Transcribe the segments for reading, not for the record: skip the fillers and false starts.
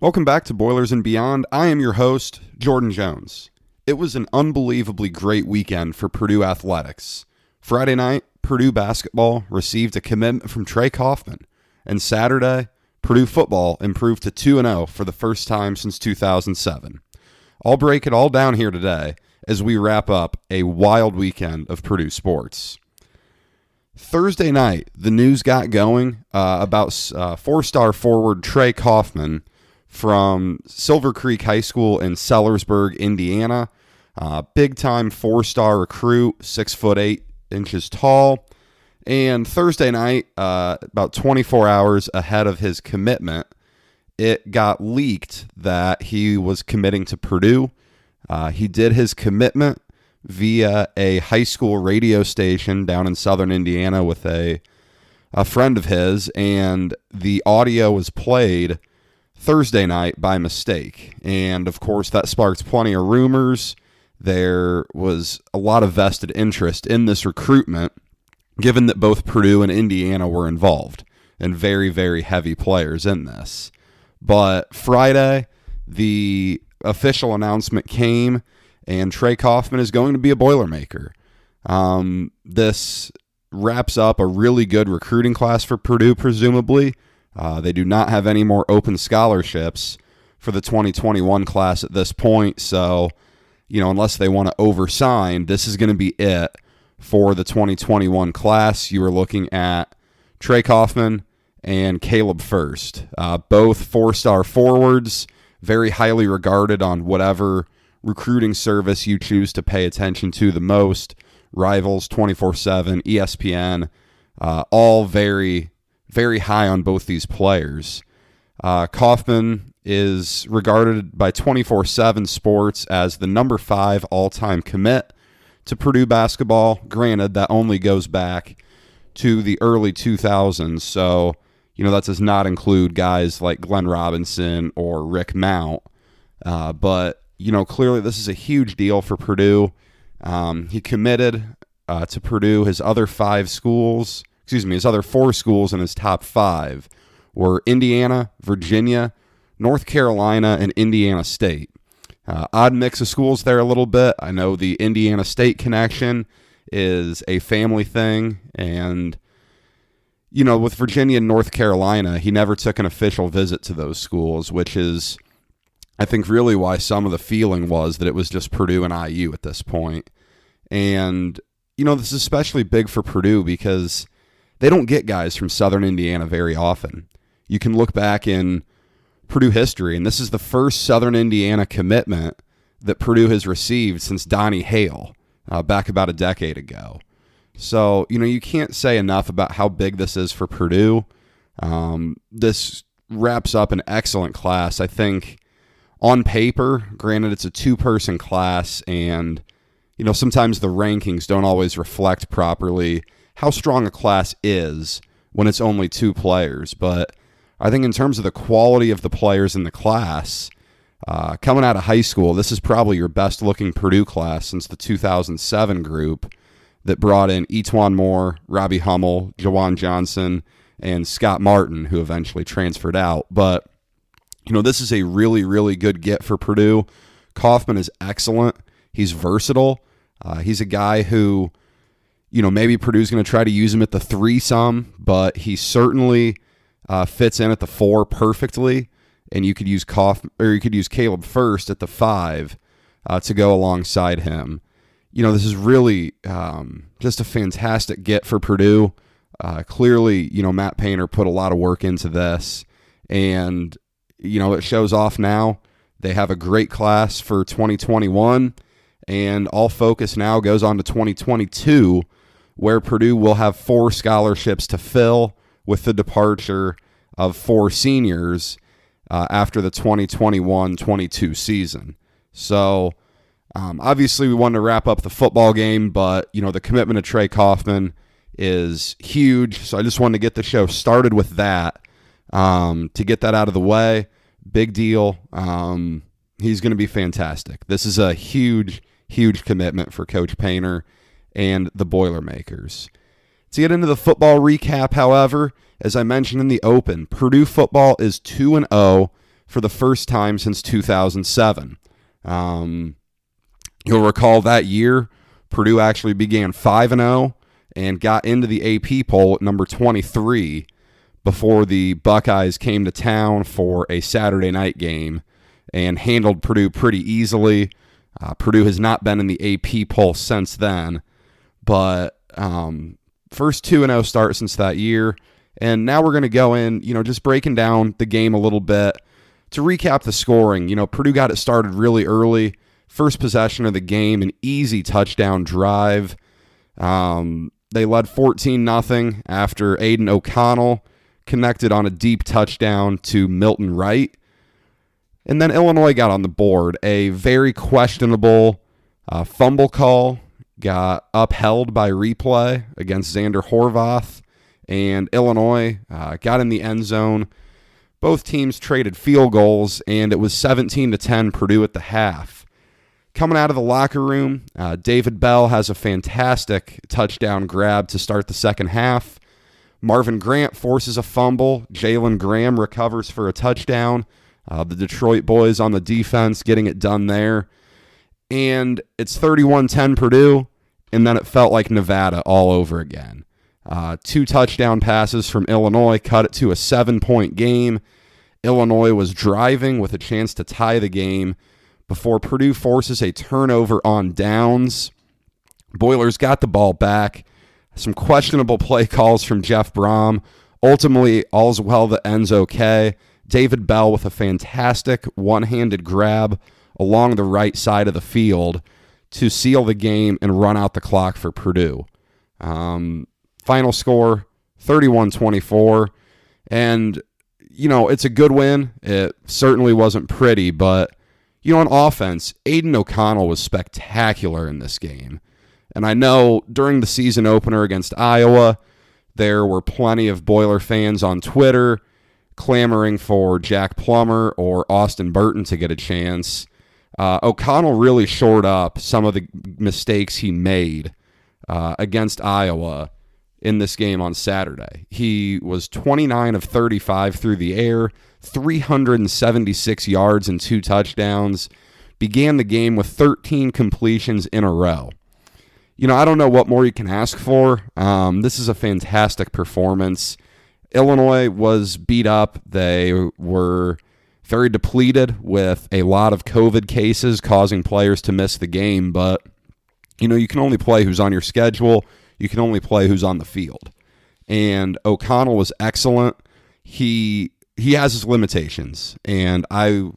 Welcome back to Boilers and Beyond. I am your host, Jordan Jones. It was an unbelievably great weekend for Purdue Athletics. Friday night, Purdue Basketball received a commitment from Trey Kaufman, and Saturday, Purdue Football improved to 2-0 for the first time since 2007. I'll break it all down here today as we wrap up a wild weekend of Purdue sports. Thursday night, the news got going about four-star forward Trey Kaufman from Silver Creek High School in Sellersburg, Indiana. Big-time four-star recruit, 6'8" tall. And Thursday night, about 24 hours ahead of his commitment, it got leaked that he was committing to Purdue. He did his commitment via a high school radio station down in southern Indiana with a friend of his, and the audio was played Thursday night by mistake. And, of course, that sparked plenty of rumors. There was a lot of vested interest in this recruitment, given that both Purdue and Indiana were involved, and very, very heavy players in this. But Friday, the official announcement came, and Trey Kaufman is going to be a Boilermaker. This wraps up a really good recruiting class for Purdue, presumably. They do not have any more open scholarships for the 2021 class at this point, so unless they want to oversign, this is going to be it for the 2021 class. You are looking at Trey Kaufman and Caleb First, both four-star forwards, very highly regarded on whatever recruiting service you choose to pay attention to the most. Rivals, 24/7, ESPN, all very, very high on both these players. Kaufman is regarded by 24/7 Sports as the number 5 all-time commit to Purdue basketball. Granted, that only goes back to the early 2000s, so that does not include guys like Glenn Robinson or Rick Mount. But clearly this is a huge deal for Purdue. He committed to Purdue. His other 4 schools in his top 5 were Indiana, Virginia, North Carolina, and Indiana State. Odd mix of schools there a little bit. I know the Indiana State connection is a family thing, and with Virginia and North Carolina, he never took an official visit to those schools, which is, I think, really why some of the feeling was that it was just Purdue and IU at this point. And, this is especially big for Purdue because they don't get guys from southern Indiana very often. You can look back in Purdue history, and this is the first southern Indiana commitment that Purdue has received since Donnie Hale, back about a decade ago. So, you can't say enough about how big this is for Purdue. This wraps up an excellent class. I think on paper, granted it's a 2-person class, and, sometimes the rankings don't always reflect properly how strong a class is when it's only 2 players. But I think in terms of the quality of the players in the class, coming out of high school, this is probably your best-looking Purdue class since the 2007 group that brought in E'Twaun Moore, Robbie Hummel, Jawan Johnson, and Scott Martin, who eventually transferred out. But, this is a really, really good get for Purdue. Kaufman is excellent. He's versatile. He's a guy who, maybe Purdue's going to try to use him at the 3 some, but he certainly fits in at the 4 perfectly. And you could use Caleb First at the 5 to go alongside him. This is really just a fantastic get for Purdue. Clearly, Matt Painter put a lot of work into this, and, it shows off now. They have a great class for 2021, and all focus now goes on to 2022, where Purdue will have 4 scholarships to fill with the departure of 4 seniors after the 2021-22 season. So, obviously, we wanted to wrap up the football game, but, the commitment of Trey Kaufman is huge. So I just wanted to get the show started with that, to get that out of the way. Big deal. He's going to be fantastic. This is a huge, huge commitment for Coach Painter and the Boilermakers. To get into the football recap, however, as I mentioned in the open, Purdue football is 2-0 for the first time since 2007. You'll recall that year, Purdue actually began 5-0 and got into the AP poll at number 23 before the Buckeyes came to town for a Saturday night game and handled Purdue pretty easily. Purdue has not been in the AP poll since then, but first 2-0 start since that year. And now we're going to go in, just breaking down the game a little bit. To recap the scoring, Purdue got it started really early. First possession of the game, an easy touchdown drive. They led 14-0 after Aiden O'Connell connected on a deep touchdown to Milton Wright. And then Illinois got on the board. A very questionable fumble call got upheld by replay against Xander Horvath, and Illinois got in the end zone. Both teams traded field goals, and it was 17-10 Purdue at the half. Coming out of the locker room, David Bell has a fantastic touchdown grab to start the second half. Marvin Grant forces a fumble. Jalen Graham recovers for a touchdown. The Detroit boys on the defense getting it done there. And it's 31-10 Purdue, and then it felt like Nevada all over again. 2 touchdown passes from Illinois cut it to a 7-point game. Illinois was driving with a chance to tie the game before Purdue forces a turnover on downs. Boilers got the ball back. Some questionable play calls from Jeff Brom. Ultimately, all's well that ends okay. David Bell with a fantastic one-handed grab along the right side of the field to seal the game and run out the clock for Purdue. Final score, 31-24. And, it's a good win. It certainly wasn't pretty, but, on offense, Aiden O'Connell was spectacular in this game. And I know during the season opener against Iowa, there were plenty of Boiler fans on Twitter clamoring for Jack Plummer or Austin Burton to get a chance. O'Connell really shored up some of the mistakes he made against Iowa in this game on Saturday. He was 29 of 35 through the air, 376 yards and 2 touchdowns, began the game with 13 completions in a row. I don't know what more you can ask for. This is a fantastic performance. Illinois was beat up. They were very depleted with a lot of COVID cases causing players to miss the game, but you can only play who's on your schedule. You can only play who's on the field. And O'Connell was excellent. He has his limitations, and I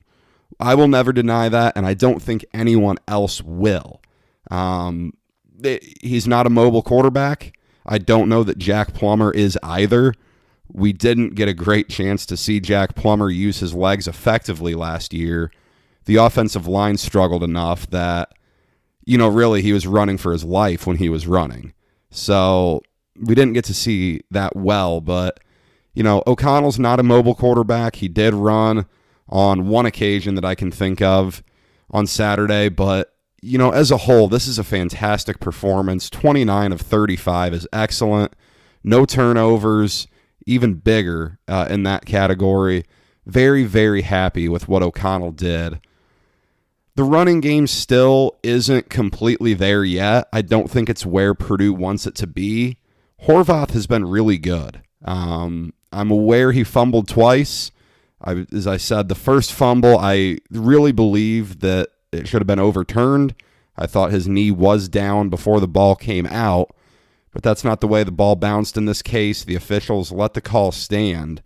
will never deny that, and I don't think anyone else will. He's not a mobile quarterback. I don't know that Jack Plummer is either. We didn't get a great chance to see Jack Plummer use his legs effectively last year. The offensive line struggled enough that, really he was running for his life when he was running. So we didn't get to see that well, but, O'Connell's not a mobile quarterback. He did run on one occasion that I can think of on Saturday, but, as a whole, this is a fantastic performance. 29 of 35 is excellent. No turnovers, even bigger in that category. Very, very happy with what O'Connell did. The running game still isn't completely there yet. I don't think it's where Purdue wants it to be. Horvath has been really good. I'm aware he fumbled twice. As I said, the first fumble, I really believe that it should have been overturned. I thought his knee was down before the ball came out, but that's not the way the ball bounced in this case. The officials let the call stand.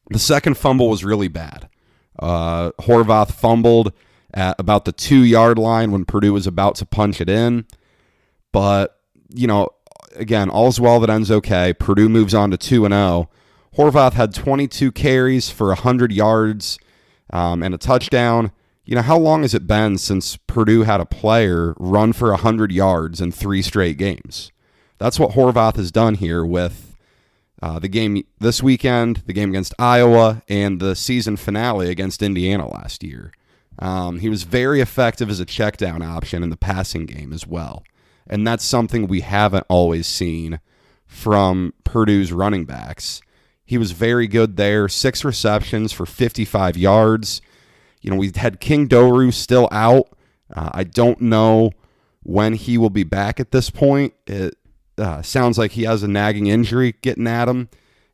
The second fumble was really bad. Horvath fumbled at about the 2-yard line when Purdue was about to punch it in. But, again, all's well that ends okay. Purdue moves on to 2-0. Horvath had 22 carries for 100 yards and a touchdown. How long has it been since Purdue had a player run for 100 yards in 3 straight games? That's what Horvath has done here with the game this weekend, the game against Iowa, and the season finale against Indiana last year. He was very effective as a check down option in the passing game as well. And that's something we haven't always seen from Purdue's running backs. He was very good there. 6 receptions for 55 yards. We had King Doru still out. I don't know when he will be back at this point. It sounds like he has a nagging injury getting at him,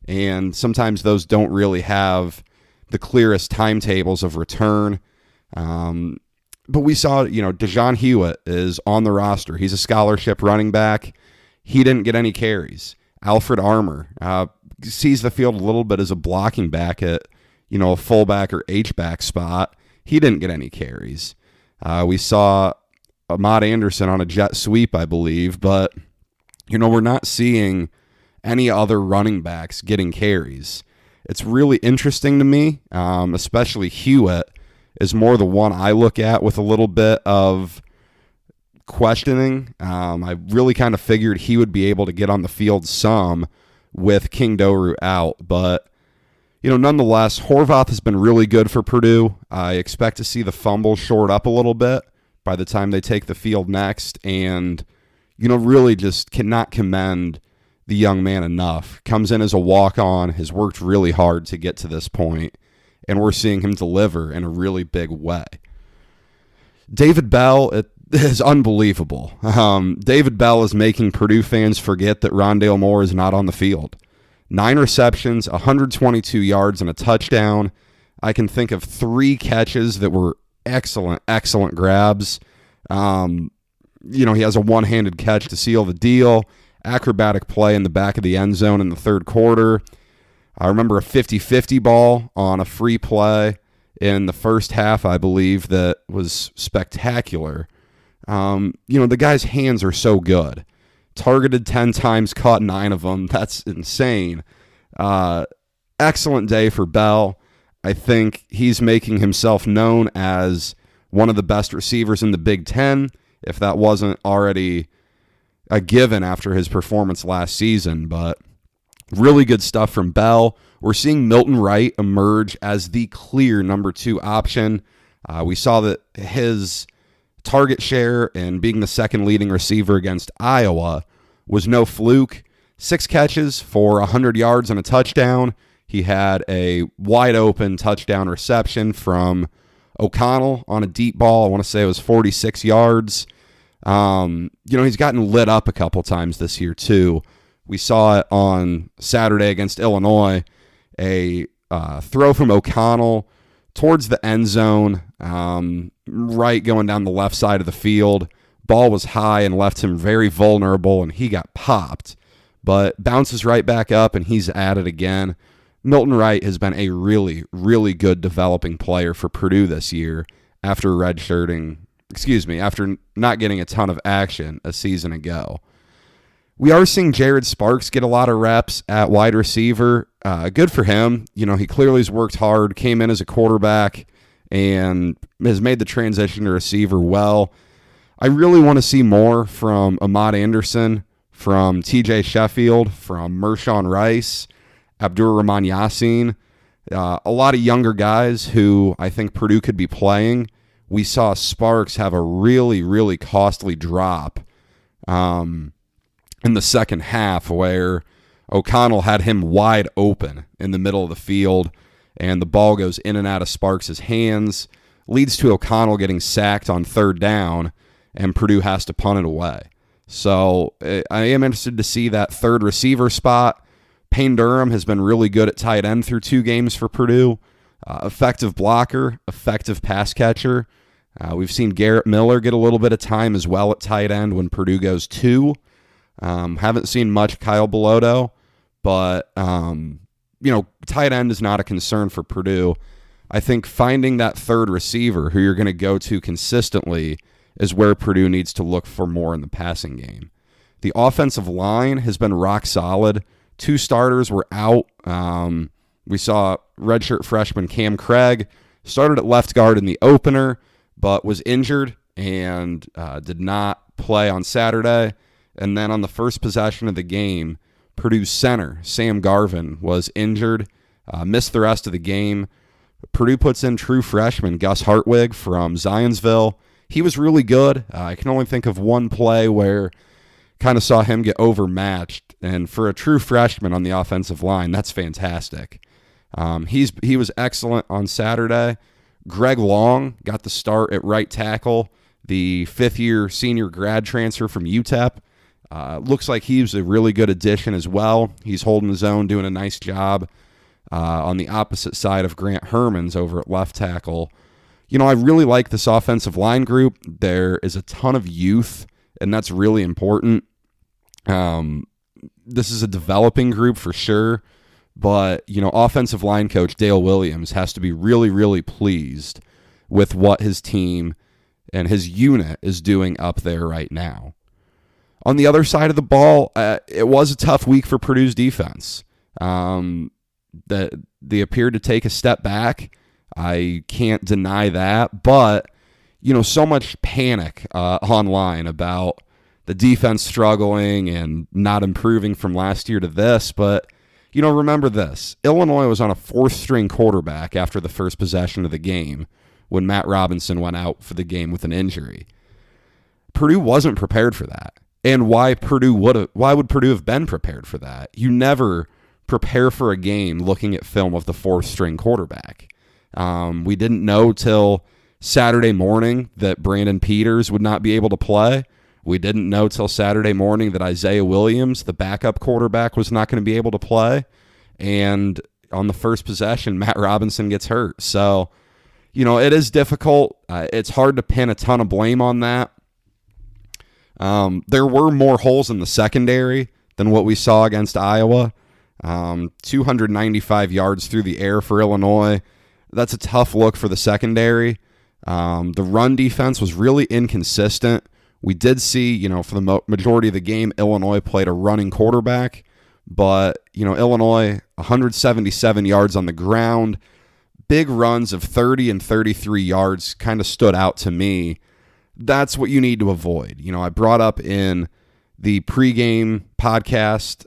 and sometimes those don't really have the clearest timetables of return. But we saw, DeJohn Hewitt is on the roster. He's a scholarship running back. He didn't get any carries. Alfred Armour sees the field a little bit as a blocking back at, a fullback or H-back spot. He didn't get any carries. We saw Ahmad Anderson on a jet sweep, I believe, but, we're not seeing any other running backs getting carries. It's really interesting to me, especially Hewitt is more the one I look at with a little bit of questioning. I really kind of figured he would be able to get on the field some with King Doru out, but nonetheless, Horvath has been really good for Purdue. I expect to see the fumble short up a little bit by the time they take the field next, and really just cannot commend the young man enough. Comes in as a walk-on, has worked really hard to get to this point, and we're seeing him deliver in a really big way. David Bell, it is unbelievable. David Bell is making Purdue fans forget that Rondale Moore is not on the field. 9 receptions, 122 yards, and a touchdown. I can think of 3 catches that were excellent grabs. He has a one-handed catch to seal the deal. Acrobatic play in the back of the end zone in the third quarter. I remember a 50-50 ball on a free play in the first half, I believe, that was spectacular. The guy's hands are so good. Targeted 10 times, caught 9 of them. That's insane. Excellent day for Bell. I think he's making himself known as one of the best receivers in the Big Ten, if that wasn't already a given after his performance last season. But really good stuff from Bell. We're seeing Milton Wright emerge as the clear number 2 option. We saw that his target share and being the second leading receiver against Iowa was no fluke. 6 catches for 100 yards and a touchdown. He had a wide open touchdown reception from O'Connell on a deep ball. I want to say it was 46 yards. He's gotten lit up a couple times this year too. We saw it on Saturday against Illinois, a throw from O'Connell towards the end zone, right going down the left side of the field. Ball was high and left him very vulnerable, and he got popped, but bounces right back up, and he's at it again. Milton Wright has been a really, really good developing player for Purdue this year after after not getting a ton of action a season ago. We are seeing Jared Sparks get a lot of reps at wide receiver. Good for him. He clearly has worked hard, came in as a quarterback, and has made the transition to receiver well. I really want to see more from Ahmad Anderson, from TJ Sheffield, from Mershawn Rice, Abdur-Rahman Yassin, a lot of younger guys who I think Purdue could be playing. We saw Sparks have a really, really costly drop in the second half where O'Connell had him wide open in the middle of the field, and the ball goes in and out of Sparks' hands, leads to O'Connell getting sacked on third down, and Purdue has to punt it away. So I am interested to see that third receiver spot. Payne Durham has been really good at tight end through 2 games for Purdue. Effective blocker, effective pass catcher. We've seen Garrett Miller get a little bit of time as well at tight end when Purdue goes 2. Haven't seen much Kyle Belotto, but, tight end is not a concern for Purdue. I think finding that third receiver who you're going to go to consistently is where Purdue needs to look for more in the passing game. The offensive line has been rock solid. 2 starters were out. We saw redshirt freshman Cam Craig started at left guard in the opener, but was injured and did not play on Saturday. And then on the first possession of the game, Purdue's center, Sam Garvin, was injured, missed the rest of the game. Purdue puts in true freshman Gus Hartwig from Zionsville. He was really good. I can only think of one play where kind of saw him get overmatched. And for a true freshman on the offensive line, that's fantastic. He was excellent on Saturday. Greg Long got the start at right tackle, the fifth-year senior grad transfer from UTEP. Looks like he's a really good addition as well. He's holding his own, doing a nice job on the opposite side of Grant Herman's over at left tackle. I really like this offensive line group. There is a ton of youth, and that's really important. This is a developing group for sure, but, offensive line coach Dale Williams has to be really, really pleased with what his team and his unit is doing up there right now. On the other side of the ball, it was a tough week for Purdue's defense. They appeared to take a step back. I can't deny that, but, so much panic online about the defense struggling and not improving from last year to this, but, remember this. Illinois was on a fourth-string quarterback after the first possession of the game when Matt Robinson went out for the game with an injury. Purdue wasn't prepared for that. And why would Purdue have been prepared for that? You never prepare for a game looking at film of the fourth-string quarterback. We didn't know till Saturday morning that Brandon Peters would not be able to play. We didn't know till Saturday morning that Isaiah Williams, the backup quarterback, was not going to be able to play. And on the first possession, Matt Robinson gets hurt. So, it is difficult. It's hard to pin a ton of blame on that. There were more holes in the secondary than what we saw against Iowa. 295 yards through the air for Illinois. That's a tough look for the secondary. The run defense was really inconsistent. We did see, for the majority of the game, Illinois played a running quarterback. But, Illinois, 177 yards on the ground. Big runs of 30 and 33 yards kind of stood out to me. That's what you need to avoid. I brought up in the pregame podcast,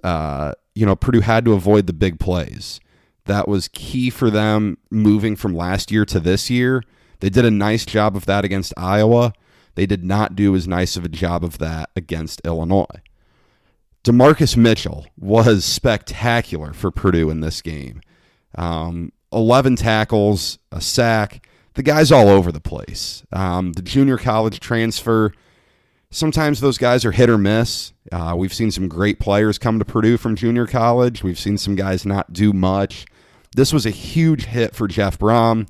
Purdue had to avoid the big plays. That was key for them moving from last year to this year. They did a nice job of that against Iowa. They did not do as nice of a job of that against Illinois. DeMarcus Mitchell was spectacular for Purdue in this game. 11 tackles, a sack. The guy's all over the place. The junior college transfer, sometimes those guys are hit or miss. We've seen some great players come to Purdue from junior college. We've seen some guys not do much. This was a huge hit for Jeff Brom.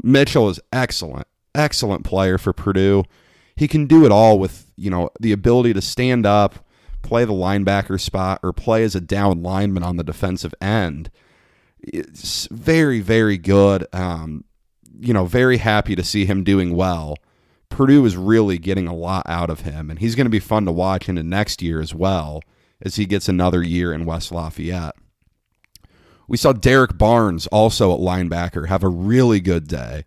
Mitchell is excellent player for Purdue. He can do it all with, the ability to stand up, play the linebacker spot, or play as a down lineman on the defensive end. It's very, very good. Very happy to see him doing well. Purdue is really getting a lot out of him, and he's going to be fun to watch into next year as well as he gets another year in West Lafayette. We saw Derek Barnes, also at linebacker, have a really good day.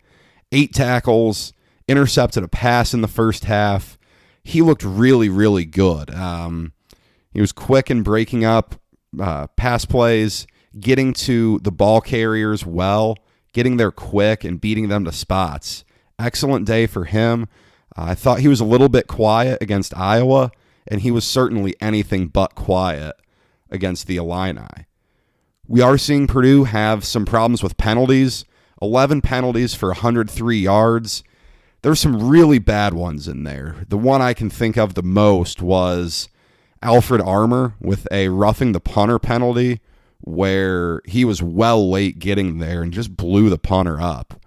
8 tackles, intercepted a pass in the first half. He looked really, really good. He was quick in breaking up pass plays, getting to the ball carriers well, getting there quick and beating them to spots. Excellent day for him. I thought he was a little bit quiet against Iowa, and he was certainly anything but quiet against the Illini. We are seeing Purdue have some problems with penalties. 11 penalties for 103 yards. There's some really bad ones in there. The one I can think of the most was Alfred Armour with a roughing the punter penalty where he was well late getting there and just blew the punter up.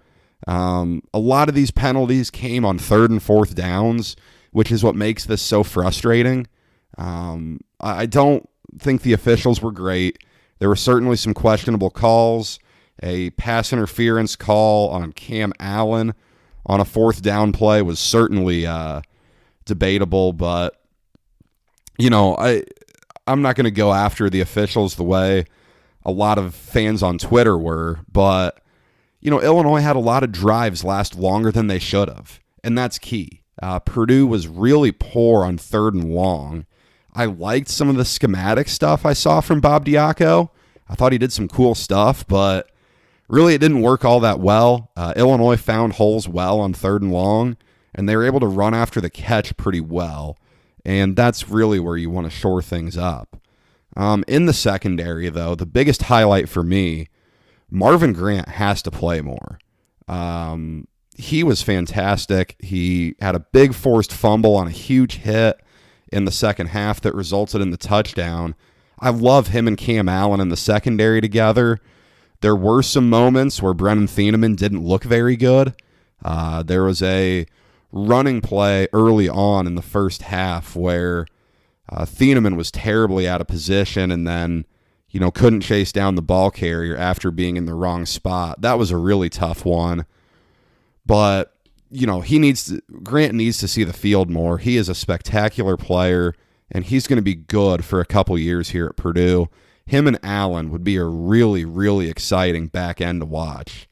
A lot of these penalties came on 3rd and 4th downs, which is what makes this so frustrating. I don't think the officials were great. There were certainly some questionable calls. A pass interference call on Cam Allen on a 4th down play was certainly debatable, but I'm not going to go after the officials the way a lot of fans on Twitter were, but Illinois had a lot of drives last longer than they should have, and that's key. Purdue was really poor on 3rd and long. I liked some of the schematic stuff I saw from Bob Diaco. I thought he did some cool stuff, but really it didn't work all that well. Illinois found holes well on 3rd and long, and they were able to run after the catch pretty well. and that's really where you want to shore things up. In the secondary, though, the biggest highlight for me, Marvin Grant has to play more. He was fantastic. He had a big forced fumble on a huge hit in the second half that resulted in the touchdown. I love him and Cam Allen in the secondary together. There were some moments where Brennan Thieneman didn't look very good. There was a running play early on in the first half where Thieneman was terribly out of position and then, couldn't chase down the ball carrier after being in the wrong spot. That was a really tough one. But, Grant needs to see the field more. He is a spectacular player, and he's going to be good for a couple years here at Purdue. Him and Allen would be a really, really exciting back end to watch.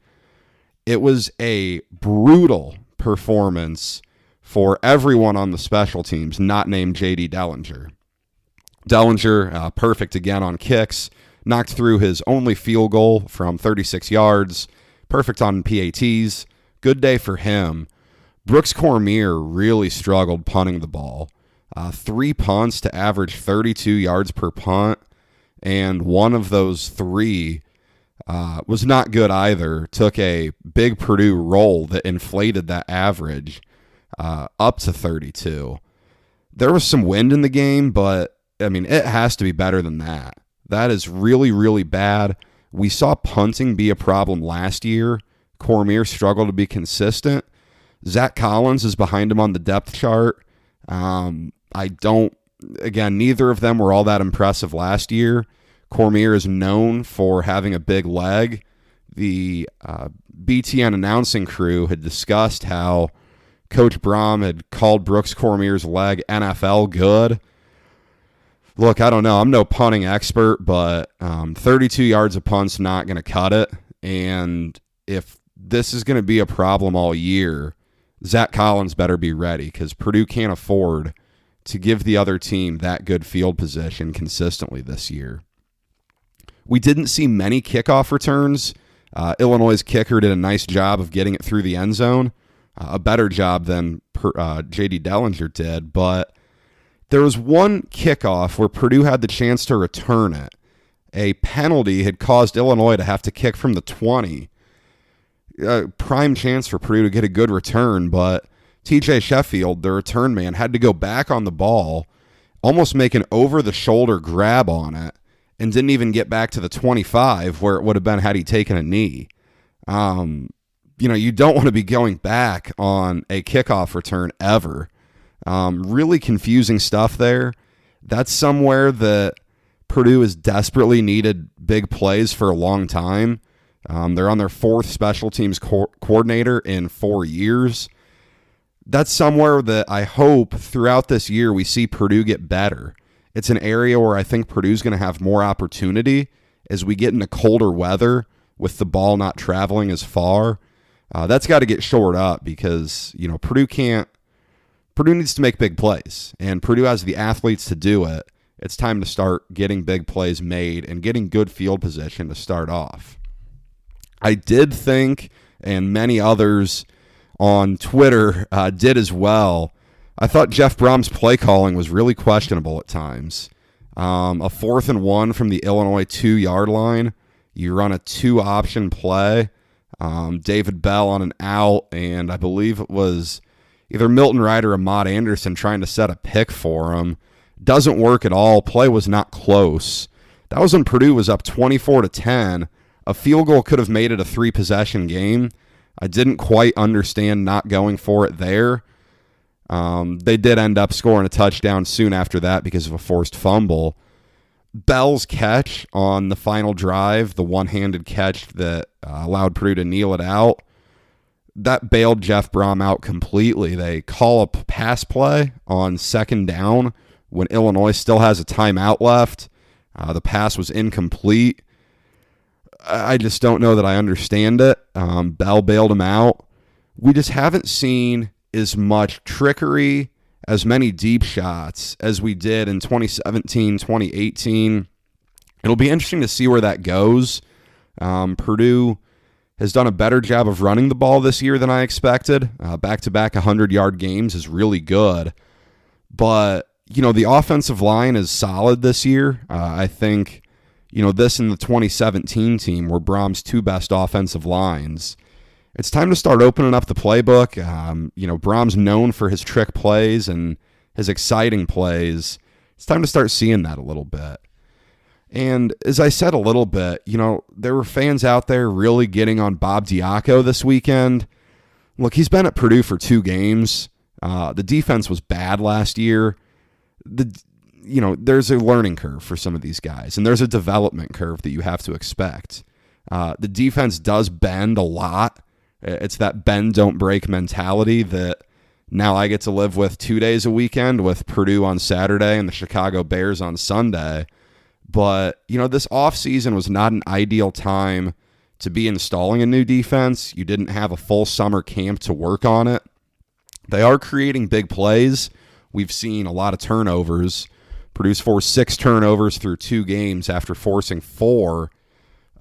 It was a brutal performance for everyone on the special teams, not named J.D. Dellinger. Dellinger, perfect again on kicks, knocked through his only field goal from 36 yards, perfect on PATs. Good day for him. Brooks Cormier really struggled punting the ball. 3 punts to average 32 yards per punt, and one of those 3 was not good either. Took a big Purdue roll that inflated that average up to 32. There was some wind in the game, but, it has to be better than that. That is really, really bad. We saw punting be a problem last year. Cormier struggled to be consistent. Zach Collins is behind him on the depth chart. Neither of them were all that impressive last year. Cormier is known for having a big leg. The BTN announcing crew had discussed how Coach Brom had called Brooks Cormier's leg NFL good. Look, I don't know. I'm no punting expert, but 32 yards of punt's not going to cut it. And if this is going to be a problem all year, Zach Collins better be ready because Purdue can't afford to give the other team that good field position consistently this year. We didn't see many kickoff returns. Illinois' kicker did a nice job of getting it through the end zone, a better job than J.D. Dellinger did, but there was one kickoff where Purdue had the chance to return it. A penalty had caused Illinois to have to kick from the 20. Prime chance for Purdue to get a good return, but TJ Sheffield, the return man, had to go back on the ball, almost make an over-the-shoulder grab on it, and didn't even get back to the 25 where it would have been had he taken a knee. You don't want to be going back on a kickoff return ever. Really confusing stuff there. That's somewhere that Purdue has desperately needed big plays for a long time. They're on their 4th special teams coordinator in 4 years. That's somewhere that I hope throughout this year we see Purdue get better. It's an area where I think Purdue's going to have more opportunity as we get into colder weather with the ball not traveling as far. That's got to get shored up because, Purdue needs to make big plays, and Purdue has the athletes to do it. It's time to start getting big plays made and getting good field position to start off. I did think, and many others on Twitter did as well, I thought Jeff Brom's play calling was really questionable at times. A 4th and 1 from the Illinois 2-yard line. You run a 2-option play. David Bell on an out, and I believe it was either Milton Wright or Ahmad Anderson trying to set a pick for him. Doesn't work at all. Play was not close. That was when Purdue was up 24-10. A field goal could have made it a 3-possession game. I didn't quite understand not going for it there. They did end up scoring a touchdown soon after that because of a forced fumble. Bell's catch on the final drive, the one-handed catch that allowed Purdue to kneel it out, that bailed Jeff Brom out completely. They call a pass play on 2nd down when Illinois still has a timeout left. The pass was incomplete. I just don't know that I understand it. Bell bailed him out. We just haven't seen as much trickery, as many deep shots as we did in 2017, 2018. It'll be interesting to see where that goes. Purdue has done a better job of running the ball this year than I expected. Back-to-back 100-yard games is really good. But, the offensive line is solid this year. I think, this and the 2017 team were Brom's two best offensive lines. It's time to start opening up the playbook. Brom's known for his trick plays and his exciting plays. It's time to start seeing that a little bit. And as I said a little bit, there were fans out there really getting on Bob Diaco this weekend. Look, he's been at Purdue for 2 games. The defense was bad last year. There's a learning curve for some of these guys, and there's a development curve that you have to expect. The defense does bend a lot. It's that bend, don't break mentality that now I get to live with 2 days a weekend with Purdue on Saturday and the Chicago Bears on Sunday. But, this offseason was not an ideal time to be installing a new defense. You didn't have a full summer camp to work on it. They are creating big plays. We've seen a lot of turnovers. Purdue's forced 6 turnovers through 2 games after forcing 4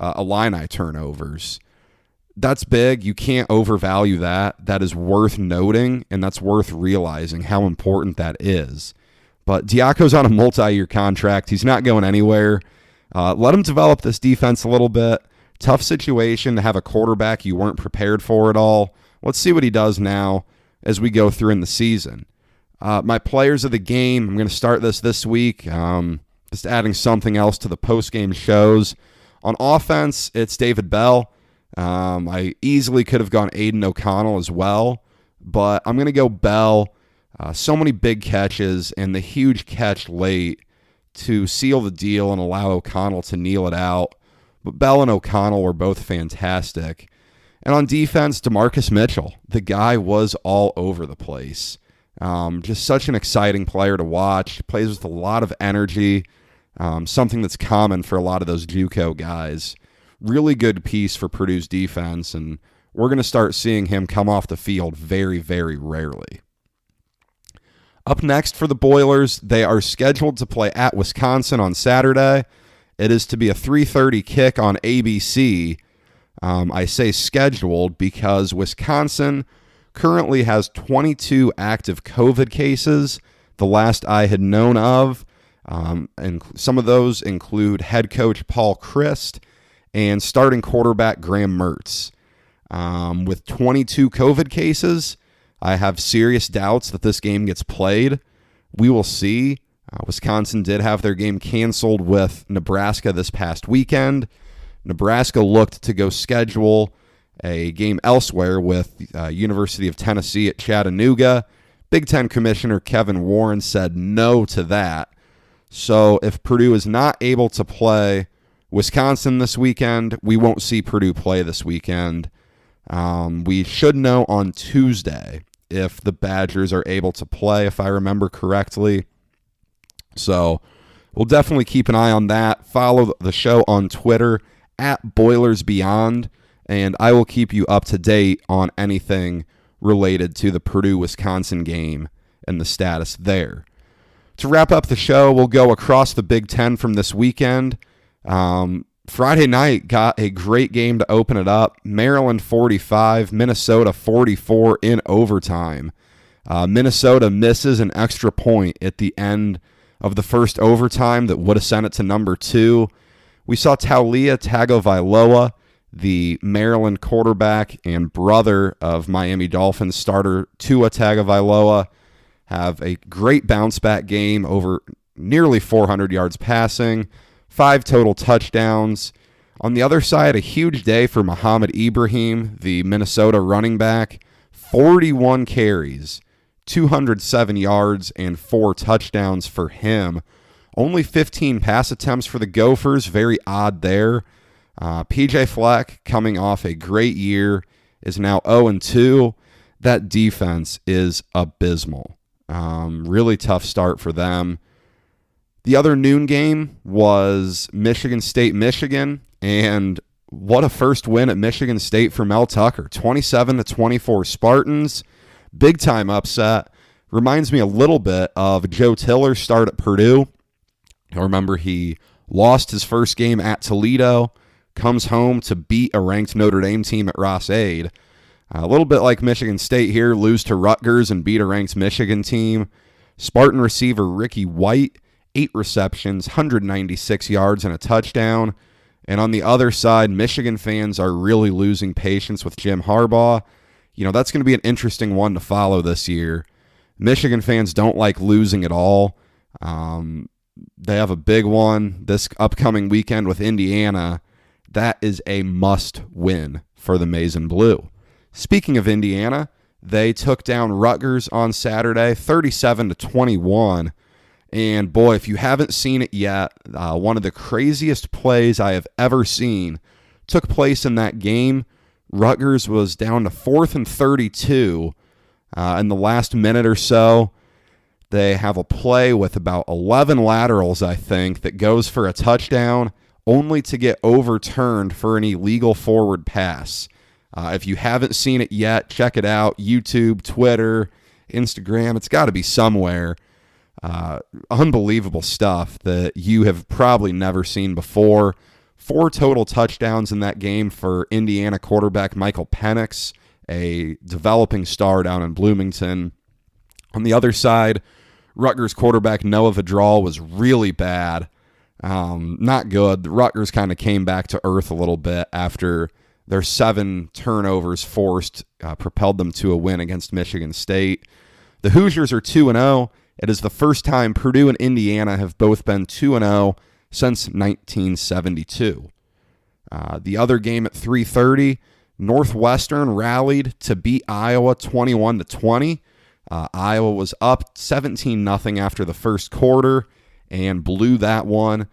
Illini turnovers. That's big. You can't overvalue that. That is worth noting, and that's worth realizing how important that is. But Diaco's on a multi-year contract. He's not going anywhere. Let him develop this defense a little bit. Tough situation to have a quarterback you weren't prepared for at all. Let's see what he does now as we go through in the season. My players of the game, I'm going to start this week. Just adding something else to the post-game shows. On offense, it's David Bell. I easily could have gone Aiden O'Connell as well, but I'm going to go Bell. So many big catches and the huge catch late to seal the deal and allow O'Connell to kneel it out. But Bell and O'Connell were both fantastic. And on defense, DeMarcus Mitchell. The guy was all over the place. Just such an exciting player to watch. Plays with a lot of energy, something that's common for a lot of those JUCO guys. Really good piece for Purdue's defense, and we're going to start seeing him come off the field very, very rarely. Up next for the Boilers, they are scheduled to play at Wisconsin on Saturday. It is to be a 3:30 kick on ABC. I say scheduled because Wisconsin currently has 22 active COVID cases, the last I had known of. And some of those include head coach Paul Christ and starting quarterback Graham Mertz. With 22 COVID cases, I have serious doubts that this game gets played. We will see. Wisconsin did have their game canceled with Nebraska this past weekend. Nebraska looked to go schedule a game elsewhere with University of Tennessee at Chattanooga. Big Ten Commissioner Kevin Warren said no to that. So if Purdue is not able to play Wisconsin this weekend, we won't see Purdue play this weekend. We should know on Tuesday if the Badgers are able to play, if I remember correctly. So we'll definitely keep an eye on that. Follow the show on Twitter at Boilers Beyond, and I will keep you up to date on anything related to the Purdue-Wisconsin game and the status there. To wrap up the show, we'll go across the Big Ten from this weekend. Friday night got a great game to open it up. Maryland 45, Minnesota 44 in overtime. Minnesota misses an extra point at the end of the first overtime that would have sent it to number 2. We saw Taulia Tagovailoa, the Maryland quarterback and brother of Miami Dolphins starter Tua Tagovailoa, have a great bounce-back game over nearly 400 yards passing, 5 total touchdowns. On the other side, a huge day for Muhammad Ibrahim, the Minnesota running back. 41 carries, 207 yards, and 4 touchdowns for him. Only 15 pass attempts for the Gophers. Very odd there. PJ Fleck, coming off a great year, is now 0-2. That defense is abysmal. Really tough start for them. The other noon game was Michigan State, Michigan, and what a first win at Michigan State for Mel Tucker. 27-24 Spartans. Big time upset. Reminds me a little bit of Joe Tiller's start at Purdue. I remember he lost his first game at Toledo, comes home to beat a ranked Notre Dame team at Ross-Ade. A little bit like Michigan State here, lose to Rutgers and beat a ranked Michigan team. Spartan receiver Ricky White, 8 receptions, 196 yards, and a touchdown. And on the other side, Michigan fans are really losing patience with Jim Harbaugh. That's going to be an interesting one to follow this year. Michigan fans don't like losing at all. They have a big one this upcoming weekend with Indiana. That is a must-win for the Maize and Blue. Speaking of Indiana, they took down Rutgers on Saturday, 37-21. And boy, if you haven't seen it yet, one of the craziest plays I have ever seen took place in that game. Rutgers was down to 4th and 32 in the last minute or so. They have a play with about 11 laterals, I think, that goes for a touchdown, only to get overturned for an illegal forward pass. If you haven't seen it yet, check it out. YouTube, Twitter, Instagram. It's got to be somewhere. Unbelievable stuff that you have probably never seen before. 4 total touchdowns in that game for Indiana quarterback Michael Penix, a developing star down in Bloomington. On the other side, Rutgers quarterback Noah Vidral was really bad. Not good. Rutgers kind of came back to earth a little bit after their 7 turnovers forced propelled them to a win against Michigan State. The Hoosiers are 2-0. It is the first time Purdue and Indiana have both been 2-0 since 1972. The other game at 3:30, Northwestern rallied to beat Iowa 21-20. Iowa was up 17-0 after the first quarter and blew that one.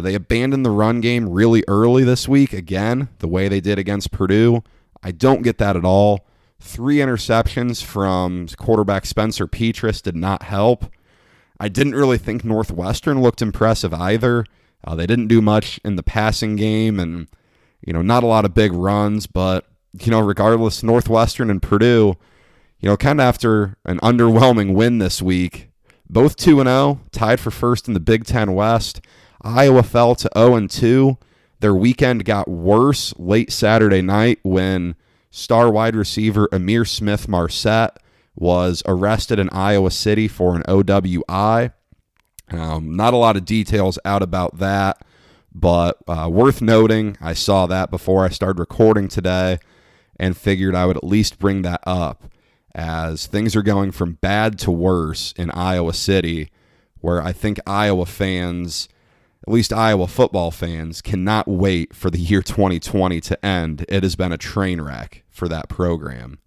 They abandoned the run game really early this week, again, the way they did against Purdue. I don't get that at all. 3 interceptions from quarterback Spencer Petras did not help. I didn't really think Northwestern looked impressive either. They didn't do much in the passing game and, not a lot of big runs. But, regardless, Northwestern and Purdue, kind of after an underwhelming win this week, both 2-0, tied for first in the Big Ten West. Iowa fell to 0-2. Their weekend got worse late Saturday night when star wide receiver Amir Smith-Marset was arrested in Iowa City for an OWI. Not a lot of details out about that, but worth noting. I saw that before I started recording today and figured I would at least bring that up as things are going from bad to worse in Iowa City, where I think Iowa fans, at least Iowa football fans, cannot wait for the year 2020 to end. It has been a train wreck for that program.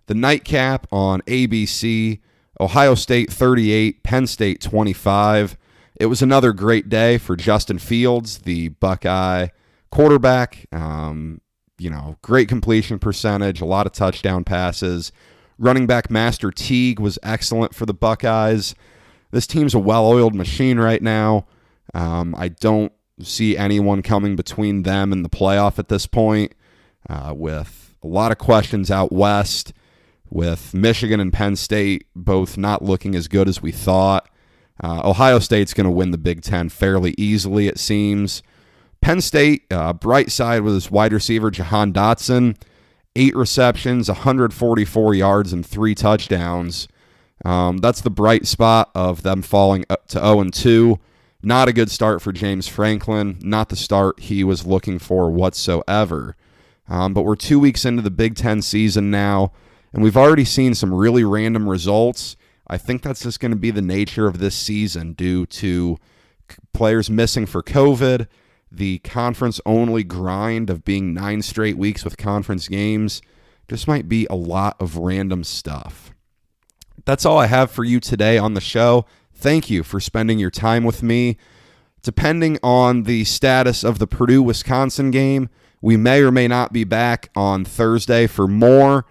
The nightcap on ABC, Ohio State 38, Penn State 25. It was another great day for Justin Fields, the Buckeye quarterback. Great completion percentage, a lot of touchdown passes. Running back Master Teague was excellent for the Buckeyes. This team's a well-oiled machine right now. I don't see anyone coming between them and the playoff at this point, with a lot of questions out west, with Michigan and Penn State both not looking as good as we thought. Ohio State's going to win the Big Ten fairly easily, it seems. Penn State, bright side with his wide receiver Jahan Dotson, 8 receptions, 144 yards, and 3 touchdowns. That's the bright spot of them falling up to 0-2. Not a good start for James Franklin, not the start he was looking for whatsoever. But we're 2 weeks into the Big Ten season now, and we've already seen some really random results. I think that's just going to be the nature of this season due to players missing for COVID, the conference-only grind of being 9 straight weeks with conference games. Just might be a lot of random stuff. That's all I have for you today on the show. Thank you for spending your time with me. Depending on the status of the Purdue-Wisconsin game, we may or may not be back on Thursday for more.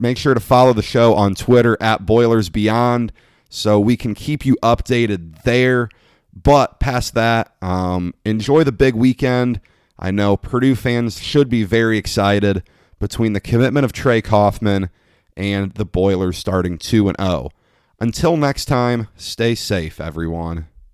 Make sure to follow the show on Twitter at BoilersBeyond so we can keep you updated there. But past that, enjoy the big weekend. I know Purdue fans should be very excited between the commitment of Trey Kaufman and the Boilers starting 2-0. Until next time, stay safe, everyone.